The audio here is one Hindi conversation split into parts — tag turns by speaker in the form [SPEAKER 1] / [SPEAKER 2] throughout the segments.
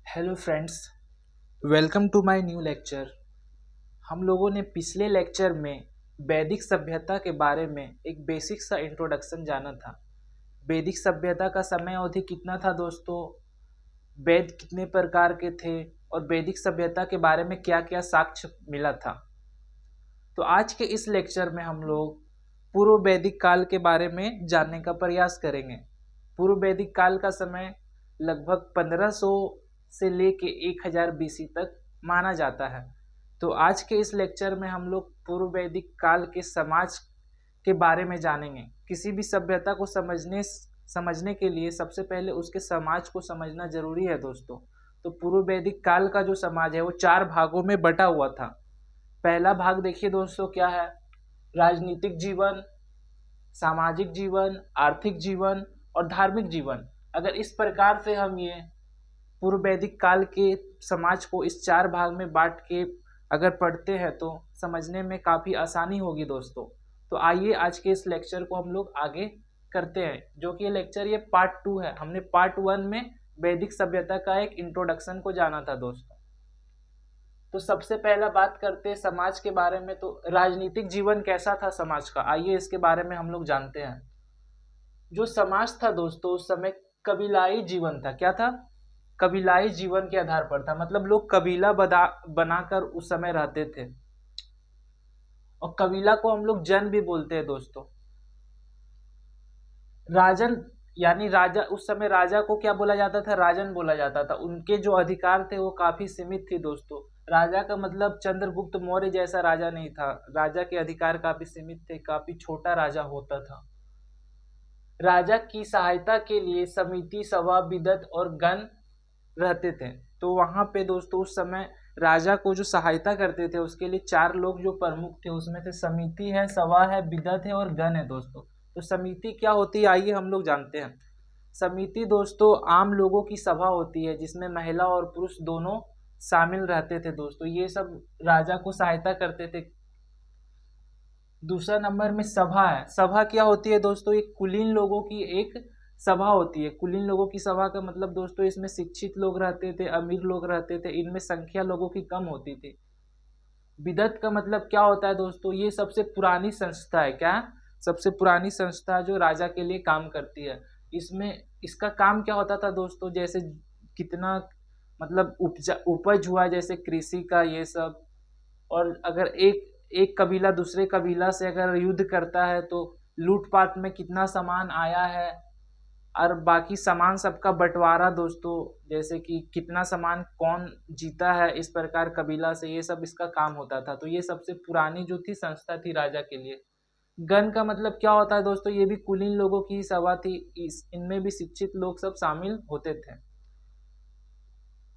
[SPEAKER 1] Hello friends, welcome to my new lecture. हम लोगों ने पिछले लेक्चर में वैदिक सभ्यता के बारे में एक बेसिक सा इंट्रोडक्शन जाना था। वैदिक सभ्यता का समय अवधि कितना था दोस्तों, वेद कितने प्रकार के थे और वैदिक सभ्यता के बारे में क्या क्या साक्ष्य मिला था। तो आज के इस लेक्चर में हम लोग पूर्व वैदिक काल के बारे में जानने का प्रयास करेंगे। पूर्व वैदिक काल का समय लगभग 1500 से लेके 1000 बीसी तक माना जाता है। तो आज के इस लेक्चर में हम लोग पूर्व वैदिक काल के समाज के बारे में जानेंगे। किसी भी सभ्यता को समझने के लिए सबसे पहले उसके समाज को समझना जरूरी है दोस्तों। तो पूर्व वैदिक काल का जो समाज है वो 4 भागों में बटा हुआ था। पहला भाग देखिए दोस्तों क्या है, राजनीतिक जीवन, सामाजिक जीवन, आर्थिक जीवन और धार्मिक जीवन। अगर इस प्रकार से हम ये पूर्व वैदिक काल के समाज को इस 4 भाग में बांट के अगर पढ़ते हैं तो समझने में काफ़ी आसानी होगी दोस्तों। तो आइए आज के इस लेक्चर को हम लोग आगे करते हैं, जो कि ये लेक्चर ये पार्ट 2 है। हमने पार्ट 1 में वैदिक सभ्यता का एक इंट्रोडक्शन को जाना था दोस्तों। तो सबसे पहला बात करते हैं समाज के बारे में। तो राजनीतिक जीवन कैसा था समाज का, आइए इसके बारे में हम लोग जानते हैं। जो समाज था दोस्तों उस समय कबीलाई जीवन था। क्या था? कबीलाई जीवन के आधार पर था, मतलब लोग कबीला बनाकर उस समय रहते थे। और कबीला को हम लोग जन भी बोलते हैं दोस्तों। राजन यानी राजा, उस समय राजा को क्या बोला जाता था? राजन बोला जाता था। उनके जो अधिकार थे वो काफी सीमित थे दोस्तों। राजा का मतलब चंद्रगुप्त मौर्य जैसा राजा नहीं था। राजा के अधिकार काफी सीमित थे, काफी छोटा राजा होता था। राजा की सहायता के लिए समिति, सभा, विदत और गण रहते थे। तो वहां पे दोस्तों उस समय राजा को जो सहायता करते थे उसके लिए 4 लोग जो प्रमुख थे, उसमें से समिति है, सभा है, विदत है और गण है दोस्तों। तो समिति क्या होती है आइए हम लोग जानते हैं। समिति दोस्तों आम लोगों की सभा होती है जिसमें महिला और पुरुष दोनों शामिल रहते थे दोस्तों। ये सब राजा को सहायता करते थे। दूसरा नंबर में सभा है। सभा क्या होती है दोस्तों? एक कुलीन लोगों की एक सभा होती है। कुलीन लोगों की सभा का मतलब दोस्तों इसमें शिक्षित लोग रहते थे, अमीर लोग रहते थे, इनमें संख्या लोगों की कम होती थी। विदत का मतलब क्या होता है दोस्तों? ये सबसे पुरानी संस्था है। क्या? सबसे पुरानी संस्था जो राजा के लिए काम करती है। इसमें इसका काम क्या होता था दोस्तों? जैसे कितना मतलब उपज हुआ, जैसे कृषि का ये सब। और अगर एक एक कबीला दूसरे कबीला से अगर युद्ध करता है तो लूटपाट में कितना सामान आया है, और बाकी सामान सबका बंटवारा दोस्तों, जैसे कि कितना सामान कौन जीता है इस प्रकार कबीला से, ये सब इसका काम होता था। तो ये सबसे पुरानी जो थी संस्था थी राजा के लिए। गण का मतलब क्या होता है दोस्तों? ये भी कुलीन लोगों की सभा थी। इनमें भी शिक्षित लोग सब शामिल होते थे।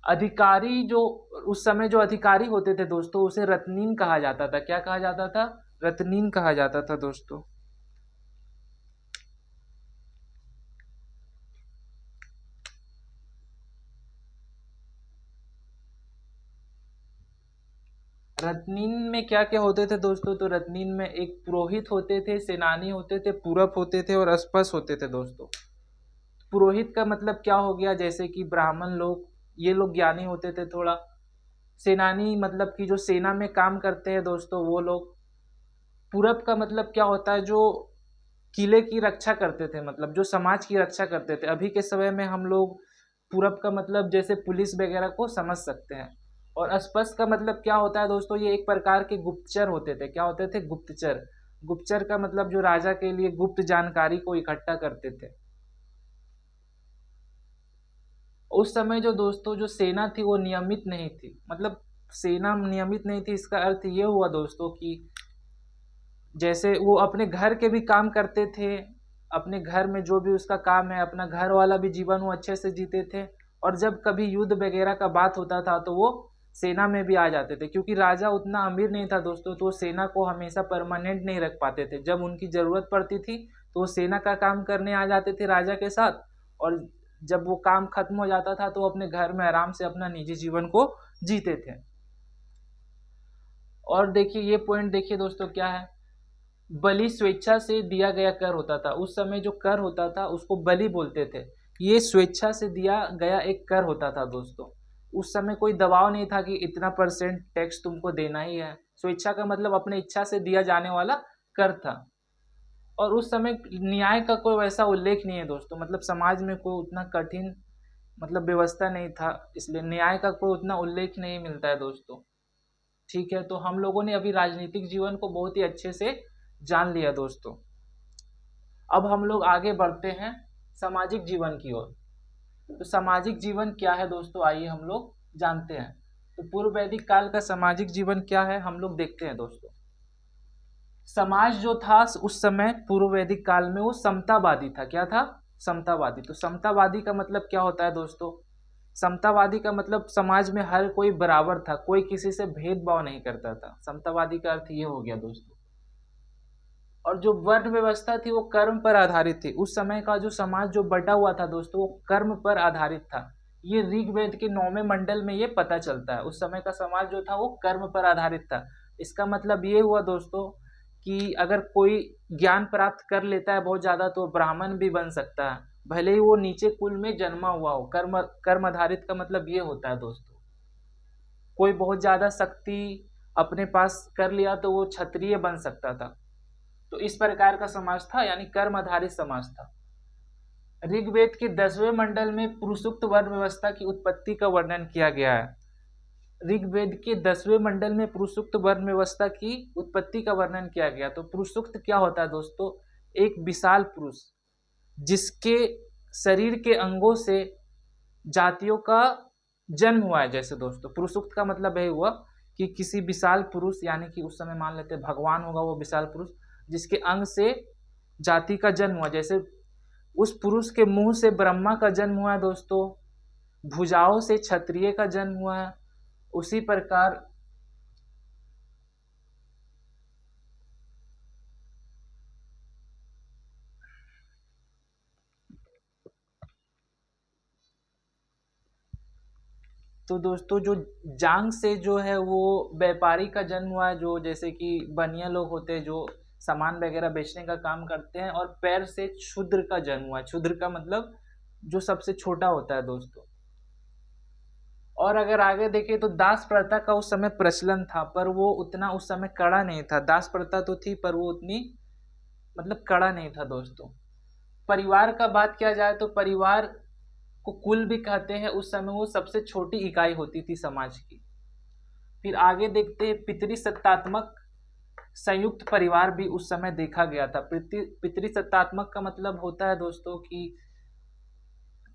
[SPEAKER 1] अधिकारी जो उस समय जो अधिकारी होते थे दोस्तों उसे रत्नीन कहा जाता था। क्या कहा जाता था? रत्नीन कहा जाता था दोस्तों। रत्नीन में क्या क्या होते थे दोस्तों? तो रत्नीन में एक पुरोहित होते थे, सेनानी होते थे, पूरब होते थे और अस्पस होते थे दोस्तों। पुरोहित का मतलब क्या हो गया? जैसे कि ब्राह्मण लोग, ये लोग ज्ञानी होते थे थोड़ा। सेनानी मतलब कि जो सेना में काम करते हैं दोस्तों वो लोग। पूरब का मतलब क्या होता है? जो किले की रक्षा करते थे, मतलब जो समाज की रक्षा करते थे। अभी के समय में हम लोग पूरब का मतलब जैसे पुलिस वगैरह को समझ सकते हैं। और अस्पष्ट का मतलब क्या होता है दोस्तों? ये एक प्रकार के गुप्तचर होते थे। क्या होते थे? गुप्तचर। गुप्तचर का मतलब जो राजा के लिए गुप्त जानकारी को इकट्ठा करते थे। उस समय जो दोस्तों जो सेना थी वो नियमित नहीं थी। मतलब सेना नियमित नहीं थी, इसका अर्थ ये हुआ दोस्तों कि जैसे वो अपने घर के भी काम करते थे, अपने घर में जो भी उसका काम है, अपना घर वाला भी जीवन वो अच्छे से जीते थे। और जब कभी युद्ध वगैरह का बात होता था तो वो सेना में भी आ जाते थे, क्योंकि राजा उतना अमीर नहीं था दोस्तों, तो वो सेना को हमेशा परमानेंट नहीं रख पाते थे। जब उनकी जरूरत पड़ती थी तो वो सेना का काम करने आ जाते थे राजा के साथ, और जब वो काम खत्म हो जाता था तो वो अपने घर में आराम से अपना निजी जीवन को जीते थे। और देखिए ये पॉइंट देखिए दोस्तों क्या है, बलि स्वेच्छा से दिया गया कर होता था। उस समय जो कर होता था उसको बलि बोलते थे। ये स्वेच्छा से दिया गया एक कर होता था दोस्तों। उस समय कोई दबाव नहीं था कि इतना परसेंट टैक्स तुमको देना ही है। स्वेच्छा का मतलब अपने इच्छा से दिया जाने वाला कर था। और उस समय न्याय का कोई वैसा उल्लेख नहीं है दोस्तों, मतलब समाज में कोई उतना कठिन मतलब व्यवस्था नहीं था, इसलिए न्याय का कोई उतना उल्लेख नहीं मिलता है दोस्तों। ठीक है, तो हम लोगों ने अभी राजनीतिक जीवन को बहुत ही अच्छे से जान लिया दोस्तों। अब हम लोग आगे बढ़ते हैं सामाजिक जीवन की ओर। तो सामाजिक जीवन क्या है दोस्तों, आइए हम लोग जानते हैं। तो पूर्व वैदिक काल का सामाजिक जीवन क्या है हम लोग देखते हैं दोस्तों। समाज जो था उस समय पूर्व वैदिक काल में वो समतावादी था। क्या था? समतावादी। तो समतावादी का मतलब क्या होता है दोस्तों? समतावादी का मतलब समाज में हर कोई बराबर था, कोई किसी से भेदभाव नहीं करता था। समतावादी का अर्थ ये हो गया दोस्तों। और जो वर्ण व्यवस्था थी वो कर्म पर आधारित थी। उस समय का जो समाज जो बटा हुआ था दोस्तों वो कर्म पर आधारित था। ये ऋग्वेद के 9वें मंडल में ये पता चलता है। उस समय का समाज जो था वो कर्म पर आधारित था। इसका मतलब ये हुआ दोस्तों कि अगर कोई ज्ञान प्राप्त कर लेता है बहुत ज्यादा तो ब्राह्मण भी बन सकता है, भले ही वो नीचे कुल में जन्मा हुआ हो। कर्म कर्म आधारित का मतलब ये होता है दोस्तों। कोई बहुत ज्यादा शक्ति अपने पास कर लिया तो वो क्षत्रिय बन सकता था। तो इस प्रकार का समाज था, यानी कर्म आधारित समाज था। ऋग्वेद के 10वें मंडल में पुरुषोक्त वर्ण व्यवस्था की उत्पत्ति का वर्णन किया गया है। ऋग्वेद के 10वें मंडल में पुरुषोक्त वर्ण व्यवस्था की उत्पत्ति का वर्णन किया गया। तो पुरुषोक्त क्या होता है दोस्तों? एक विशाल पुरुष जिसके शरीर के अंगों से जातियों का जन्म हुआ है। जैसे दोस्तों पुरुषोक्त का मतलब यही हुआ कि किसी विशाल पुरुष, यानी कि उस समय मान लेते भगवान होगा वो विशाल पुरुष, जिसके अंग से जाति का जन्म हुआ। जैसे उस पुरुष के मुंह से ब्रह्मा का जन्म हुआ है दोस्तों, भुजाओं से क्षत्रिय का जन्म हुआ है, उसी प्रकार तो दोस्तों जो जांग से जो है वो व्यापारी का जन्म हुआ है, जो जैसे कि बनिया लोग होते हैं जो सामान वगैरह बेचने का काम करते हैं। और पैर से क्षुद्र का जन्म हुआ है। क्षुद्र का मतलब जो सबसे छोटा होता है दोस्तों। और अगर आगे देखें तो दास प्रथा का उस समय प्रचलन था, पर वो उतना उस समय कड़ा नहीं था। दास प्रथा तो थी पर वो उतनी मतलब कड़ा नहीं था दोस्तों। परिवार का बात किया जाए तो परिवार को कुल भी कहते हैं। उस समय वो सबसे छोटी इकाई होती थी समाज की। फिर आगे देखते हैं पितृसत्तात्मक संयुक्त परिवार भी उस समय देखा गया था। पितृसत्तात्मक का मतलब होता है दोस्तों कि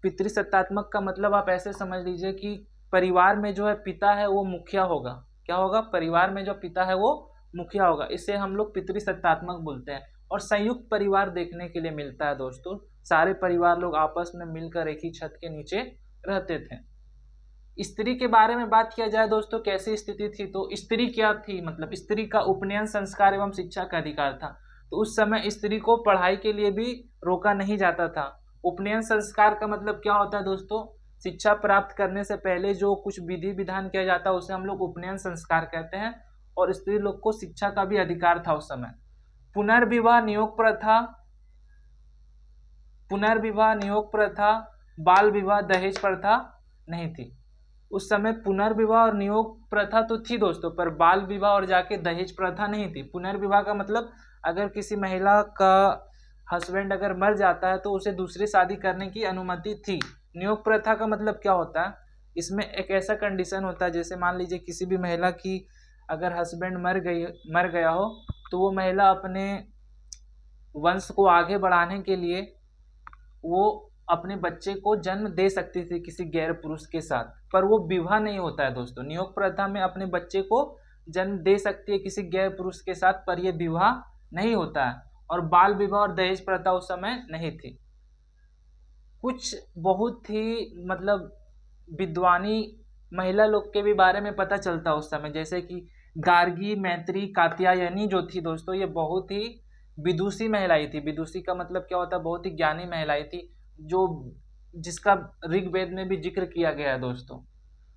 [SPEAKER 1] पितृसत्तात्मक का मतलब आप ऐसे समझ लीजिए कि परिवार में जो है पिता है वो मुखिया होगा। क्या होगा? परिवार में जो पिता है वो मुखिया होगा। इसे हम लोग पितृसत्तात्मक बोलते हैं। और संयुक्त परिवार देखने के लिए मिलता है दोस्तों। सारे परिवार लोग आपस में मिलकर एक ही छत के नीचे रहते थे। स्त्री के बारे में बात किया जाए दोस्तों, कैसी स्थिति थी? तो स्त्री क्या थी? मतलब स्त्री का उपनयन संस्कार एवं शिक्षा का अधिकार था। तो उस समय स्त्री को पढ़ाई के लिए भी रोका नहीं जाता था। उपनयन संस्कार का मतलब क्या होता है दोस्तों? शिक्षा प्राप्त करने से पहले जो कुछ विधि विधान किया जाता है उसे हम लोग उपनयन संस्कार कहते हैं। और स्त्री लोग को शिक्षा का भी अधिकार था उस समय। पुनर्विवाह नियोग प्रथा, पुनर्विवाह नियोग प्रथा, बाल विवाह, दहेज प्रथा नहीं थी। उस समय पुनर्विवाह और नियोग प्रथा तो थी दोस्तों, पर बाल विवाह और जाके दहेज प्रथा नहीं थी। पुनर्विवाह का मतलब अगर किसी महिला का हस्बैंड अगर मर जाता है तो उसे दूसरी शादी करने की अनुमति थी। नियोग प्रथा का मतलब क्या होता है? इसमें एक ऐसा कंडीशन होता है, जैसे मान लीजिए किसी भी महिला की अगर हस्बैंड मर गया हो तो वो महिला अपने वंश को आगे बढ़ाने के लिए वो अपने बच्चे को जन्म दे सकती थी किसी गैर पुरुष के साथ, पर वो विवाह नहीं होता है दोस्तों। नियोग प्रथा में अपने बच्चे को जन्म दे सकती है किसी गैर पुरुष के साथ, पर यह विवाह नहीं होता है। और बाल विवाह और दहेज प्रथा उस समय नहीं थी। कुछ बहुत ही मतलब विद्वानी महिला लोग के भी बारे में पता चलता है उस समय, जैसे कि गार्गी, मैत्री, कात्यायनी जो थी दोस्तों, ये बहुत ही विदुषी महिलाई थी। विदुषी का मतलब क्या होता है? बहुत ही ज्ञानी महिलाई थी, जो जिसका ऋग्वेद में भी जिक्र किया गया है दोस्तों।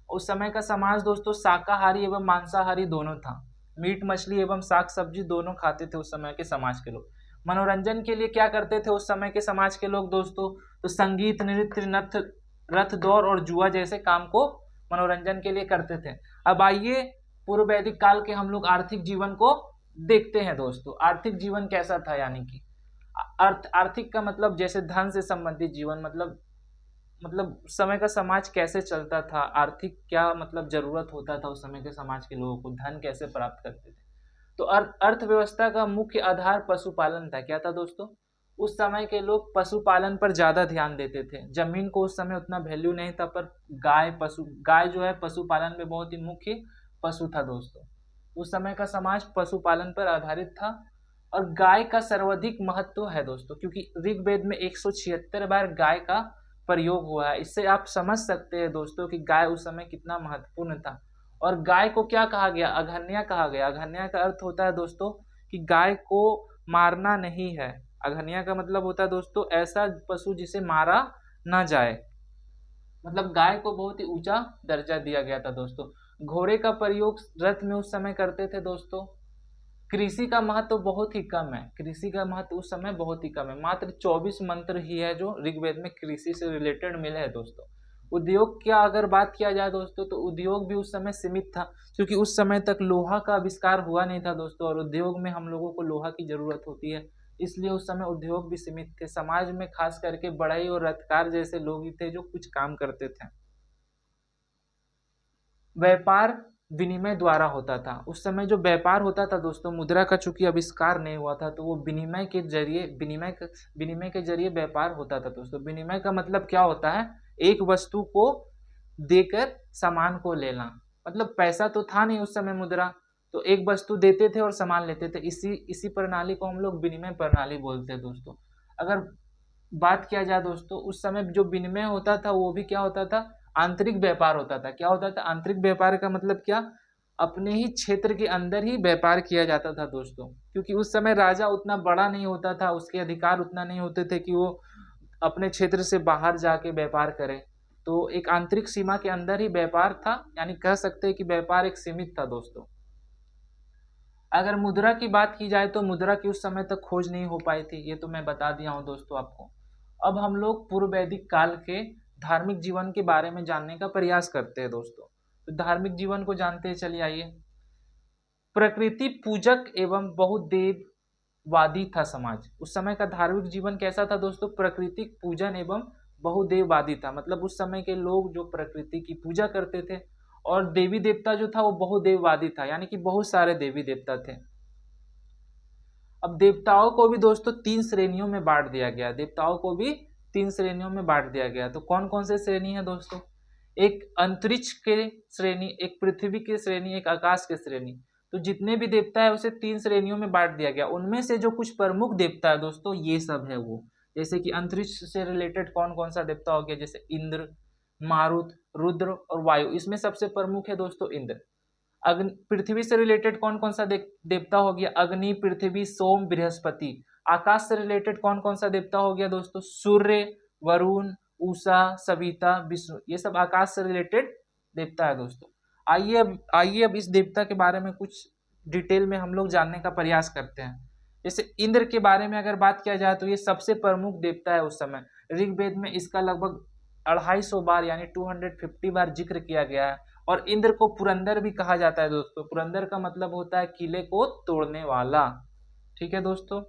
[SPEAKER 1] उस समय का समाज दोस्तों शाकाहारी एवं मांसाहारी दोनों था। मीट मछली एवं साग सब्जी दोनों खाते थे उस समय के समाज के लोग। मनोरंजन के लिए क्या करते थे उस समय के समाज के लोग दोस्तों? तो संगीत, नृत्य, रथ दौड़ और जुआ जैसे काम को मनोरंजन के लिए करते थे। अब आइए पूर्व वैदिक काल के हम लोग आर्थिक जीवन को देखते हैं दोस्तों। आर्थिक जीवन कैसा था, यानी कि आर्थिक का मतलब जैसे धन से संबंधित जीवन, मतलब समय का समाज कैसे चलता था, आर्थिक क्या मतलब जरूरत होता था उस समय के समाज के लोगों को, धन कैसे प्राप्त करते थे। तो अर्थव्यवस्था का मुख्य आधार पशुपालन था। क्या था दोस्तों? उस समय के लोग पशुपालन पर ज्यादा ध्यान देते थे। जमीन को उस समय उतना वैल्यू नहीं था, पर गाय जो है पशुपालन में बहुत ही मुख्य पशु था दोस्तों। उस समय का समाज पशुपालन पर आधारित था और गाय का सर्वाधिक महत्व है दोस्तों, क्योंकि ऋग्वेद में 176 बार गाय का प्रयोग हुआ है। इससे आप समझ सकते हैं दोस्तों कि गाय उस समय कितना महत्वपूर्ण था। और गाय को क्या कहा गया? अघन्या कहा गया। अघन्या का अर्थ होता है दोस्तों कि गाय को मारना नहीं है। अघन्या का मतलब होता है दोस्तों ऐसा पशु जिसे मारा ना जाए, मतलब गाय को बहुत ही ऊंचा दर्जा दिया गया था दोस्तों। घोड़े का प्रयोग रथ में उस समय करते थे दोस्तों। कृषि का महत्व बहुत ही कम है। कृषि का महत्व उस समय बहुत ही कम है। मात्र 24 मंत्र ही है जो ऋग्वेद में कृषि से रिलेटेड मिले हैं दोस्तों। उद्योग क्या अगर बात किया जाए दोस्तों, तो उद्योग भी उस समय सीमित था, क्योंकि उस समय तक लोहा का आविष्कार हुआ नहीं था दोस्तों, और उद्योग में हम लोगों को लोहा की जरूरत होती है, इसलिए उस समय उद्योग भी सीमित थे। समाज में खास करके बढ़ई और रथकार जैसे लोग ही थे जो कुछ काम करते थे। व्यापार विनिमय द्वारा होता था। उस समय जो व्यापार होता था दोस्तों, मुद्रा का चूंकि आविष्कार नहीं हुआ था, तो वो विनिमय के जरिए व्यापार होता था दोस्तों। विनिमय का मतलब क्या होता है? एक वस्तु को देकर सामान को लेना। मतलब पैसा तो था नहीं उस समय मुद्रा, तो एक वस्तु देते थे और सामान लेते थे। इसी प्रणाली को हम लोग विनिमय प्रणाली बोलते हैं दोस्तों। अगर बात किया जाए दोस्तों, उस समय जो विनिमय होता था वो भी क्या होता था? आंतरिक व्यापार होता था। क्या होता था आंतरिक व्यापार का मतलब? क्या? अपने ही क्षेत्र के अंदर ही व्यापार किया जाता था दोस्तों, क्योंकि उस समय राजा उतना बड़ा नहीं होता था, उसके अधिकार उतना नहीं होते थे कि वो अपने क्षेत्र से बाहर जाके व्यापार करे। तो एक आंतरिक सीमा के अंदर ही व्यापार था, यानी कह सकते हैं कि व्यापार एक सीमित था दोस्तों। अगर मुद्रा की बात की जाए तो मुद्रा की उस समय तक खोज नहीं हो पाई थी, ये तो मैं बता दिया हूं दोस्तों आपको। अब हम लोग पूर्व वैदिक काल के धार्मिक जीवन के बारे में जानने का प्रयास करते हैं दोस्तों। तो धार्मिक जीवन को जानते हैं, चलिए आइए। प्रकृति पूजक एवं बहुदेववादी था समाज। उस समय का धार्मिक जीवन कैसा था दोस्तों? प्रकृतिक पूजन एवं बहुदेववादी था। मतलब उस समय के लोग जो प्रकृति की पूजा करते थे, और देवी देवता जो था वो बहुदेववादी था, यानी कि बहुत सारे देवी देवता थे। अब देवताओं को भी दोस्तों 3 श्रेणियों में बांट दिया गया। देवताओं को भी 3 श्रेणियों में बांट दिया गया। तो कौन कौन से श्रेणी है दोस्तों? एक अंतरिक्ष के श्रेणी, एक पृथ्वी की श्रेणी, एक आकाश के श्रेणी। तो जितने भी देवता है उसे 3 श्रेणियों में बांट दिया गया। उनमें से जो कुछ प्रमुख देवता है दोस्तों, ये सब है वो। जैसे कि अंतरिक्ष से रिलेटेड कौन कौन सा देवता हो गया? जैसे इंद्र, मारुत, रुद्र और वायु। इसमें सबसे प्रमुख है दोस्तों इंद्र। अग्नि। पृथ्वी से रिलेटेड कौन कौन सा देवता हो गया? अग्नि, पृथ्वी, सोम, बृहस्पति। आकाश से रिलेटेड कौन कौन सा देवता हो गया दोस्तों? सूर्य, वरुण, उषा, सविता, विष्णु। ये सब आकाश से रिलेटेड देवता है दोस्तों। आइए अब इस देवता के बारे में कुछ डिटेल में हम लोग जानने का प्रयास करते हैं। जैसे इंद्र के बारे में अगर बात किया जाए तो ये सबसे प्रमुख देवता है उस समय। ऋग्वेद में इसका लगभग 250 बार यानी 250 बार जिक्र किया गया है। और इंद्र को पुरंदर भी कहा जाता है दोस्तों। पुरंदर का मतलब होता है किले को तोड़ने वाला। ठीक है दोस्तों।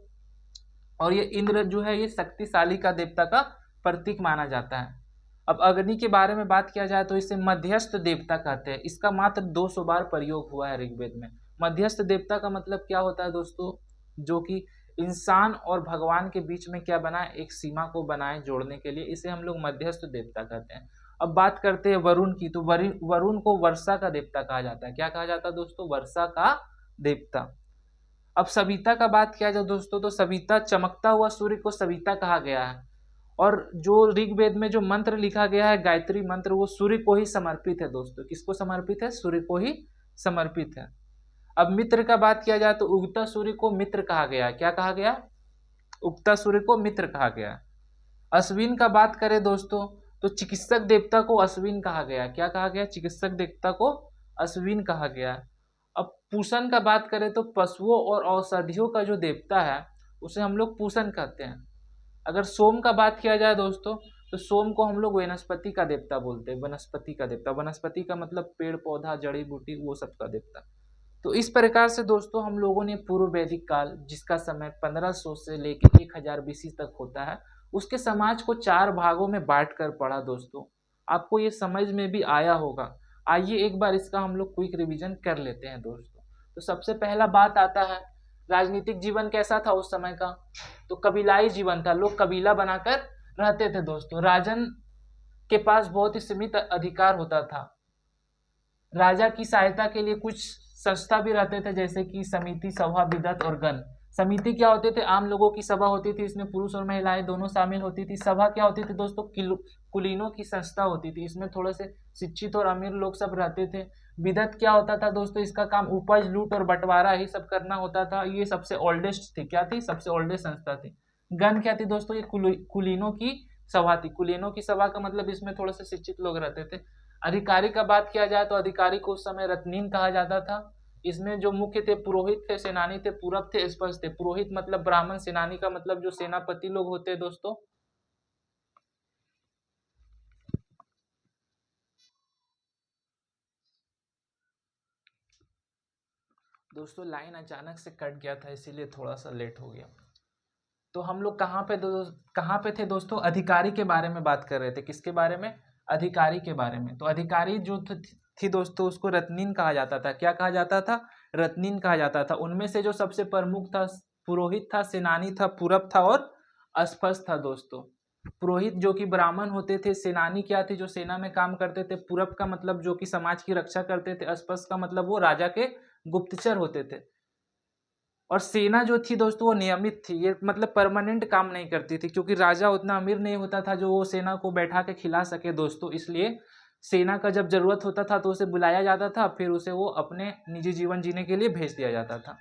[SPEAKER 1] और ये इंद्र जो है ये शक्तिशाली का देवता का प्रतीक माना जाता है। अब अग्नि के बारे में बात किया जाए तो इसे मध्यस्थ देवता कहते हैं। इसका मात्र 200 बार प्रयोग हुआ है ऋग्वेद में। मध्यस्थ देवता का मतलब क्या होता है दोस्तों? जो कि इंसान और भगवान के बीच में क्या बनाए? एक सीमा को बनाए जोड़ने के लिए, इसे हम लोग मध्यस्थ देवता कहते हैं। अब बात करते हैं वरुण की। तो वरुण को वर्षा का देवता कहा जाता है। क्या कहा जाता है दोस्तों? वर्षा का देवता। अब सविता का बात किया जाए दोस्तों, तो सविता, चमकता हुआ सूर्य को सविता कहा गया है। और जो ऋग्वेद में जो मंत्र लिखा गया है गायत्री मंत्र, वो सूर्य को ही समर्पित है दोस्तों। किसको समर्पित है? सूर्य को ही समर्पित है। अब मित्र का बात किया जाए तो उगता सूर्य को मित्र कहा गया। क्या कहा गया? उगता सूर्य को मित्र कहा गया। अश्विन का बात करें दोस्तों, तो चिकित्सक देवता को अश्विन कहा गया। क्या कहा गया? चिकित्सक देवता को अश्विन कहा गया। अब पूषण का बात करें तो पशुओं और औषधियों का जो देवता है उसे हम लोग पूषण कहते हैं। अगर सोम का बात किया जाए दोस्तों, तो सोम को हम लोग वनस्पति का देवता बोलते हैं, वनस्पति का देवता। वनस्पति का मतलब पेड़ पौधा जड़ी बूटी वो सब का देवता। तो इस प्रकार से दोस्तों हम लोगों ने पूर्व वैदिक काल, जिसका समय 1500 से लेकर 1000 बीसी तक होता है, उसके समाज को 4 भागों में बांट कर पढ़ा दोस्तों। आपको ये समझ में भी आया होगा। आइए एक बार इसका हम लोग क्विक रिवीजन कर लेते हैं दोस्तों। तो सबसे पहला बात आता है राजनीतिक जीवन कैसा था उस समय का। तो कबीलाई जीवन था, लोग कबीला बनाकर रहते थे दोस्तों। राजन के पास बहुत ही सीमित अधिकार होता था। राजा की सहायता के लिए कुछ संस्था भी रहते थे, जैसे कि समिति, सभा, विदत और गण। समिति क्या होते थे? आम लोगों की सभा होती थी, इसमें पुरुष और महिलाएं दोनों शामिल होती थी। सभा क्या होती थी दोस्तों? कुलीनों की संस्था होती थी, इसमें थोड़े से शिक्षित और अमीर लोग सब रहते थे। विदत क्या होता था दोस्तों? इसका काम उपज, लूट और बंटवारा ही सब करना होता था। ये सबसे ओल्डेस्ट थी। क्या थी? सबसे ओल्डेस्ट संस्था थी। गण क्या थी दोस्तों? ये कुलीनों की सभा थी। कुलीनों की सभा का मतलब इसमें थोड़े से शिक्षित लोग रहते थे। अधिकारी का बात किया जाए तो अधिकारी को उस समय रत्नीन कहा जाता था। इसमें जो मुख्य थे पुरोहित थे, सेनानी थे, पूरब थे, स्पर्श थे। पुरोहित मतलब ब्राह्मण, सेनानी का मतलब जो सेनापति लोग होते हैं दोस्तों। दोस्तों लाइन अचानक से कट गया था, इसीलिए थोड़ा सा लेट हो गया। तो हम लोग कहाँ पे थे दोस्तों? अधिकारी के बारे में बात कर रहे थे। किसके बारे में? अधिकारी के बारे में। तो अधिकारी जो थी दोस्तों, उसको रत्नीन कहा जाता था। क्या कहा जाता था? रत्नीन कहा जाता था। उनमें से जो सबसे प्रमुख था पुरोहित था, सेनानी था, पूरब था और अस्पष्ट था दोस्तों। पुरोहित जो कि ब्राह्मण होते थे, सेनानी क्या थे? जो सेना में काम करते थे, पूरब का मतलब जो कि समाज की रक्षा करते थे, अस्पष्ट का मतलब वो राजा के गुप्तचर होते थे। और सेना जो थी दोस्तों वो नियमित थी, ये मतलब परमानेंट काम नहीं करती थी, क्योंकि राजा उतना अमीर नहीं होता था जो वो सेना को बैठा के खिला सके दोस्तों। इसलिए सेना का जब जरूरत होता था तो उसे बुलाया जाता था, फिर उसे वो अपने निजी जीवन जीने के लिए भेज दिया जाता था।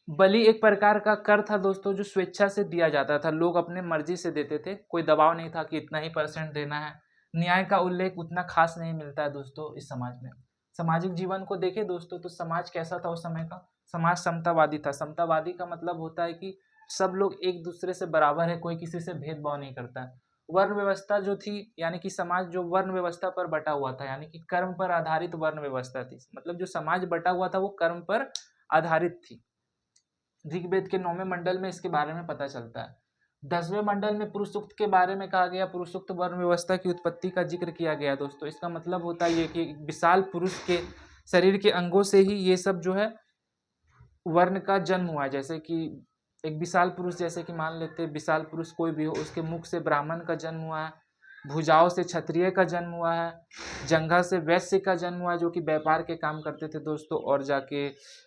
[SPEAKER 1] बलि एक प्रकार का कर था दोस्तों, जो स्वेच्छा से दिया जाता था। लोग अपने मर्जी से देते थे, कोई दबाव नहीं था कि इतना ही परसेंट देना है। न्याय का उल्लेख उतना खास नहीं मिलता है दोस्तों इस समाज में। सामाजिक जीवन को देखें दोस्तों तो समाज कैसा था उस समय का? समाज समतावादी था। समतावादी का मतलब होता है कि सब लोग एक दूसरे से बराबर है, कोई किसी से भेदभाव नहीं करता है। वर्ण व्यवस्था जो थी, यानी कि समाज जो वर्ण व्यवस्था पर बटा हुआ था, यानी कि कर्म पर आधारित वर्ण व्यवस्था थी। मतलब जो समाज बटा हुआ था वो कर्म पर आधारित थी। ऋग्वेद के 9वें मंडल में इसके बारे में पता चलता है। 10वें मंडल में पुरुष सूक्त के बारे में कहा गया। पुरुष सूक्त वर्ण व्यवस्था की उत्पत्ति का जिक्र किया गया दोस्तों। इसका मतलब होता है ये कि विशाल पुरुष के शरीर के अंगों से ही ये सब जो है वर्ण का जन्म हुआ है। जैसे कि एक विशाल पुरुष, जैसे कि मान लेते विशाल पुरुष कोई भी हो, उसके मुख से ब्राह्मण का जन्म हुआ है, भुजाओं से क्षत्रिय का जन्म हुआ है, जंघा से वैश्य का जन्म हुआ है जो कि व्यापार के काम करते थे दोस्तों, और जाके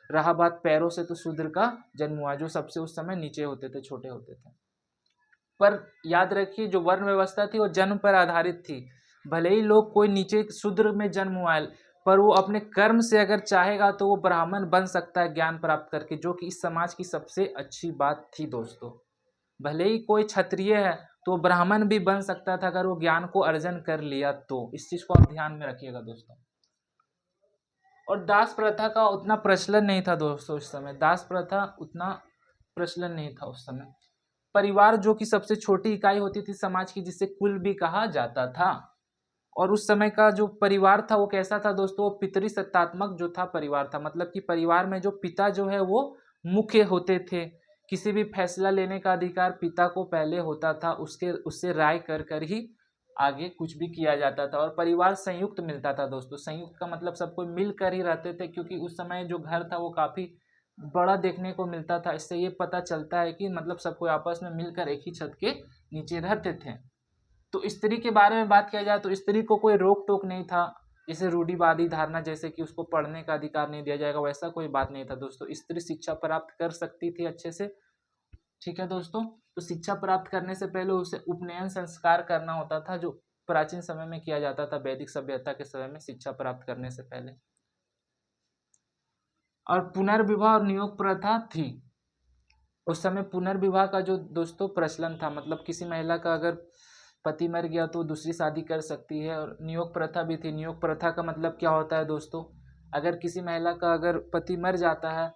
[SPEAKER 1] रहा बात पैरों से तो शूद्र का जन्म हुआ जो सबसे उस समय नीचे होते थे, छोटे होते थे। पर याद रखिए जो वर्ण व्यवस्था थी वो जन्म पर आधारित थी। भले ही लोग कोई नीचे शूद्र में जन्म हुआ है, पर वो अपने कर्म से अगर चाहेगा तो वो ब्राह्मण बन सकता है ज्ञान प्राप्त करके, जो कि इस समाज की सबसे अच्छी बात थी दोस्तों। भले ही कोई क्षत्रिय है तो ब्राह्मण भी बन सकता था अगर वो ज्ञान को अर्जन कर लिया तो। इस चीज को आप ध्यान में रखिएगा दोस्तों। और दास प्रथा का उतना प्रचलन नहीं था दोस्तों उस समय। दास प्रथा उतना प्रचलन नहीं था उस समय। परिवार जो कि सबसे छोटी इकाई होती थी समाज की, जिसे कुल भी कहा जाता था। और उस समय का जो परिवार था वो कैसा था दोस्तों? वो पितृसत्तात्मक जो था परिवार था। मतलब कि परिवार में जो पिता जो है वो मुख्य होते थे। किसी भी फैसला लेने का अधिकार पिता को पहले होता था, उससे राय कर कर ही आगे कुछ भी किया जाता था। और परिवार संयुक्त मिलता था दोस्तों। संयुक्त का मतलब सब कोई मिलकर ही रहते थे, क्योंकि उस समय जो घर था वो काफी बड़ा देखने को मिलता था। इससे ये पता चलता है कि मतलब सब कोई आपस में मिलकर एक ही छत के नीचे रहते थे। तो स्त्री के बारे में बात किया जाए तो स्त्री को कोई रोक टोक नहीं था, जैसे रूढ़िवादी धारणा जैसे कि उसको पढ़ने का अधिकार नहीं दिया जाएगा, वैसा कोई बात नहीं था दोस्तों। स्त्री शिक्षा प्राप्त कर सकती थी अच्छे से। ठीक है दोस्तों। तो शिक्षा प्राप्त करने से पहले उसे उपनयन संस्कार करना होता था, जो प्राचीन समय में किया जाता था, वैदिक सभ्यता के समय में शिक्षा प्राप्त करने से पहले। और पुनर्विवाह और नियोग प्रथा थी उस समय। पुनर्विवाह का जो दोस्तों प्रचलन था, मतलब किसी महिला का अगर पति मर गया तो दूसरी शादी कर सकती है। और नियोग प्रथा भी थी। नियोग प्रथा का मतलब क्या होता है दोस्तों? अगर किसी महिला का अगर पति मर जाता है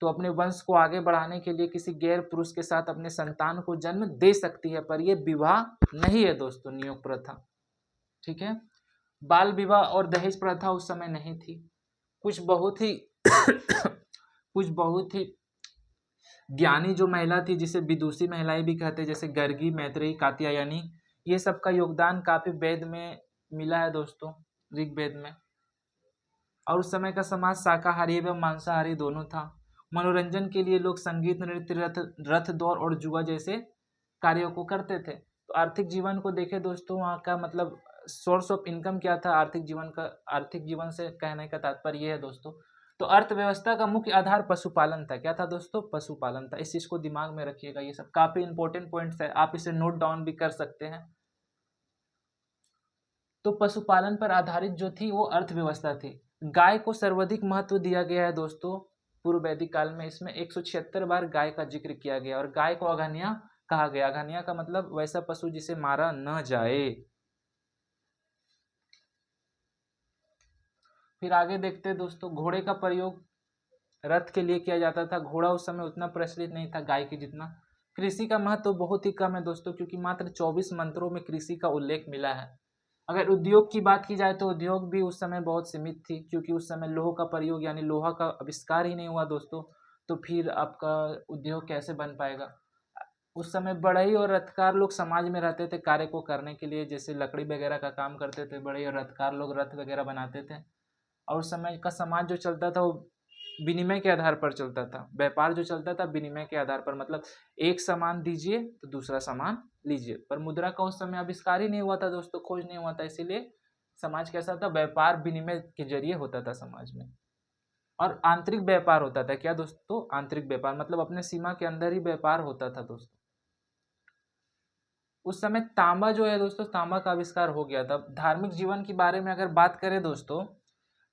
[SPEAKER 1] तो अपने वंश को आगे बढ़ाने के लिए किसी गैर पुरुष के साथ अपने संतान को जन्म दे सकती है, पर यह विवाह नहीं है दोस्तों, नियोग प्रथा। ठीक है, बाल विवाह और दहेज प्रथा उस समय नहीं थी। कुछ बहुत ही कुछ बहुत ही ज्ञानी जो महिला थी, जिसे विदुषी महिलाएं भी कहते हैं, जैसे गर्गी, मैत्रेयी, कात्यायनी, ये सब का योगदान काफी वेद में मिला है दोस्तों, ऋग्वेद में। और उस समय का समाज शाकाहारी एवं मांसाहारी दोनों था। मनोरंजन के लिए लोग संगीत, नृत्य, रथ दौड़ और जुआ जैसे कार्यों को करते थे। तो आर्थिक जीवन को देखें दोस्तों, वहाँ का मतलब सोर्स ऑफ इनकम क्या था आर्थिक जीवन का? आर्थिक जीवन से कहने का तात्पर्य ये है दोस्तों, तो अर्थव्यवस्था का मुख्य आधार पशुपालन था। क्या था दोस्तों? पशुपालन था। इस चीज को दिमाग में रखिएगा, ये सब काफी इंपॉर्टेंट पॉइंट्स है, आप इसे नोट डाउन भी कर सकते हैं। तो पशुपालन पर आधारित जो थी वो अर्थव्यवस्था थी। गाय को सर्वाधिक महत्व दिया गया है दोस्तों पूर्व वैदिक काल में। इसमें 176 बार गाय का जिक्र किया गया और गाय को अघन्या कहा गया। अघन्या का मतलब वैसा पशु जिसे मारा न जाए। फिर आगे देखते हैं दोस्तों, घोड़े का प्रयोग रथ के लिए किया जाता था। घोड़ा उस समय उतना प्रचलित नहीं था गाय के जितना। कृषि का महत्व बहुत ही कम है दोस्तों, क्योंकि मात्र 24 मंत्रों में कृषि का उल्लेख मिला है। अगर उद्योग की बात की जाए तो उद्योग भी उस समय बहुत सीमित थी, क्योंकि उस समय लोह का प्रयोग यानी लोहा का आविष्कार ही नहीं हुआ दोस्तों। तो फिर आपका उद्योग कैसे बन पाएगा? उस समय बढ़ई और रथकार लोग समाज में रहते थे कार्य को करने के लिए, जैसे लकड़ी वगैरह का काम करते थे बढ़ई और रथकार लोग, रथ वगैरह बनाते थे। और उस समय का समाज जो चलता था वो विनिमय के आधार पर चलता था। व्यापार जो चलता था विनिमय के आधार पर, मतलब एक सामान दीजिए तो दूसरा सामान लीजिए। पर मुद्रा का उस समय आविष्कार ही नहीं हुआ था दोस्तों, खोज नहीं हुआ था, इसीलिए समाज कैसा था? व्यापार विनिमय के जरिए होता था समाज में। और आंतरिक व्यापार होता था। क्या दोस्तों? आंतरिक व्यापार मतलब अपने सीमा के अंदर ही व्यापार होता था दोस्तों। उस समय तांबा जो है दोस्तों, तांबा का आविष्कार हो गया था। धार्मिक जीवन के बारे में अगर बात करें दोस्तों,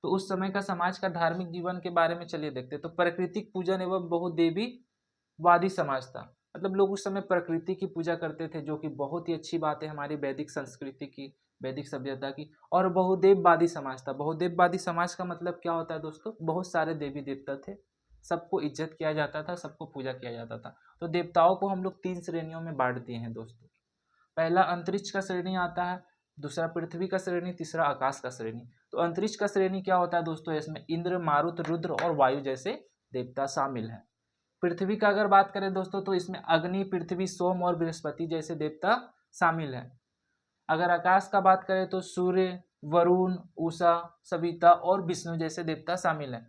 [SPEAKER 1] तो उस समय का समाज का धार्मिक जीवन के बारे में चलिए देखते हैं। तो प्राकृतिक पूजन एवं बहुदेवी वादी समाज था। मतलब लोग उस समय प्रकृति की पूजा करते थे, जो कि बहुत ही अच्छी बात है हमारी वैदिक संस्कृति की, वैदिक सभ्यता की। और बहुदेववादी समाज था। बहुदेववादी समाज का मतलब क्या होता है दोस्तों? बहुत सारे देवी देवता थे, सबको इज्जत किया जाता था, सबको पूजा किया जाता था। तो देवताओं को हम लोग 3 श्रेणियों में बांट दिए हैं दोस्तों। पहला अंतरिक्ष का श्रेणी आता है, दूसरा पृथ्वी का श्रेणी, तीसरा आकाश का श्रेणी। तो अंतरिक्ष का श्रेणी क्या होता है दोस्तों? इसमें इंद्र, मारुत, रुद्र और वायु जैसे देवता शामिल हैं। पृथ्वी का अगर बात करें दोस्तों, तो इसमें अग्नि, पृथ्वी, सोम और बृहस्पति जैसे देवता शामिल हैं। अगर आकाश का बात करें तो सूर्य, वरुण, उषा, सविता और विष्णु जैसे देवता शामिल हैं।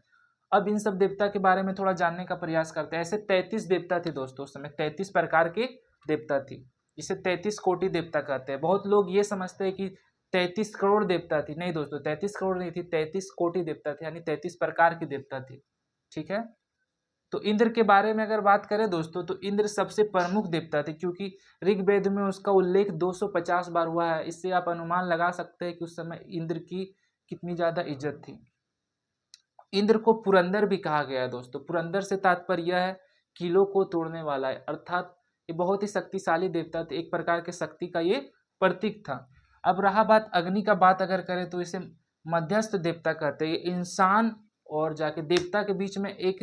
[SPEAKER 1] अब इन सब देवता के बारे में थोड़ा जानने का प्रयास करते हैं। ऐसे 33 देवता थे दोस्तों, उस समय 33 प्रकार के देवता थी, जिसे 33 कोटि देवता कहते हैं। बहुत लोग ये समझते हैं कि 33 करोड़ देवता थी। नहीं दोस्तों, 33 करोड़ नहीं थी, 33 कोटि देवता थे, यानी 33 प्रकार की देवता थी। ठीक है। तो इंद्र के बारे में अगर बात करें दोस्तों, तो इंद्र सबसे प्रमुख देवता थे, क्योंकि ऋग्वेद में उसका उल्लेख 250 बार हुआ है। इससे आप अनुमान लगा सकते हैं कि उस समय इंद्र की कितनी ज्यादा इज्जत थी। इंद्र को पुरंदर भी कहा गया है दोस्तों। पुरंदर से तात्पर्य यह है किलों को तोड़ने वाला है, अर्थात ये बहुत ही शक्तिशाली देवता थे, एक प्रकार के शक्ति का ये प्रतीक था। अब रहा बात अग्नि का, बात अगर करें तो इसे मध्यस्थ देवता कहते हैं। ये इंसान और जाके देवता के बीच में एक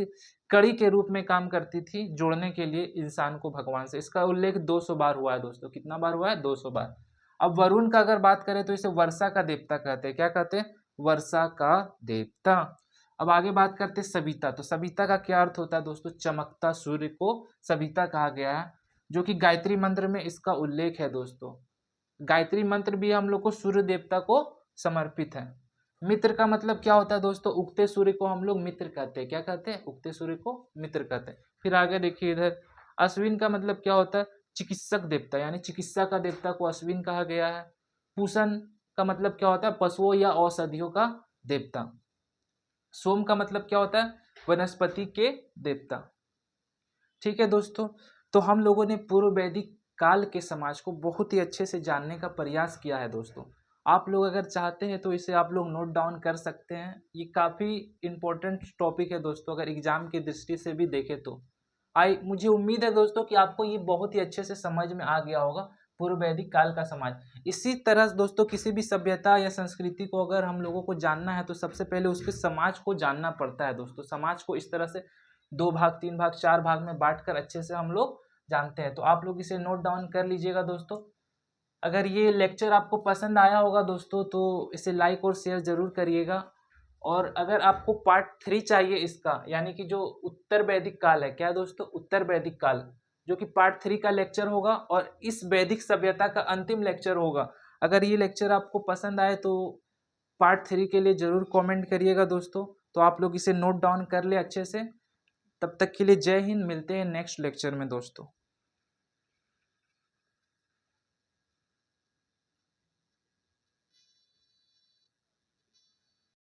[SPEAKER 1] कड़ी के रूप में काम करती थी, जोड़ने के लिए इंसान को भगवान से। इसका उल्लेख 200 बार हुआ है दोस्तों। कितना बार हुआ है? 200 बार। अब वरुण का अगर बात करें तो इसे वर्षा का देवता कहते हैं। क्या कहते हैं? वर्षा का देवता। अब आगे बात करते हैं सविता। तो सविता का क्या अर्थ होता है दोस्तों? चमकता सूर्य को सविता कहा गया है, जो कि गायत्री मंत्र में इसका उल्लेख है दोस्तों। गायत्री मंत्र भी हम लोग को सूर्य देवता को समर्पित है। मित्र का मतलब क्या होता है दोस्तों? उगते सूर्य को हम लोग मित्र कहते हैं। क्या कहते हैं? उगते सूर्य को मित्र कहते हैं। फिर आगे देखिए इधर, अश्विन का मतलब क्या होता है? चिकित्सक देवता, यानी चिकित्सा का देवता को अश्विन कहा गया है। पूषण का मतलब क्या होता है? पशुओं या औषधियों का देवता। सोम का मतलब क्या होता है? वनस्पति के देवता। ठीक है दोस्तों, तो हम लोगों ने पूर्व वैदिक काल के समाज को बहुत ही अच्छे से जानने का प्रयास किया है दोस्तों। आप लोग अगर चाहते हैं तो इसे आप लोग नोट डाउन कर सकते हैं। ये काफ़ी इम्पोर्टेंट टॉपिक है दोस्तों, अगर एग्जाम की दृष्टि से भी देखें तो। मुझे उम्मीद है दोस्तों कि आपको ये बहुत ही अच्छे से समझ में आ गया होगा, पूर्व वैदिक काल का समाज। इसी तरह दोस्तों किसी भी सभ्यता या संस्कृति को अगर हम लोगों को जानना है तो सबसे पहले उसके समाज को जानना पड़ता है दोस्तों। समाज को इस तरह से 2 भाग, 3 भाग, 4 भाग में बांटकर अच्छे से हम लोग जानते हैं। तो आप लोग इसे नोट डाउन कर लीजिएगा दोस्तों। अगर ये लेक्चर आपको पसंद आया होगा दोस्तों तो इसे लाइक और शेयर ज़रूर करिएगा। और अगर आपको पार्ट 3 चाहिए इसका, यानी कि जो उत्तर वैदिक काल है, क्या दोस्तों, उत्तर वैदिक काल, जो कि पार्ट 3 का लेक्चर होगा और इस वैदिक सभ्यता का अंतिम लेक्चर होगा। अगर ये लेक्चर आपको पसंद आए तो पार्ट 3 के लिए ज़रूर कमेंट करिएगा दोस्तों। तो आप लोग इसे नोट डाउन कर ले अच्छे से। तब तक के लिए जय हिंद, मिलते हैं नेक्स्ट लेक्चर में दोस्तों।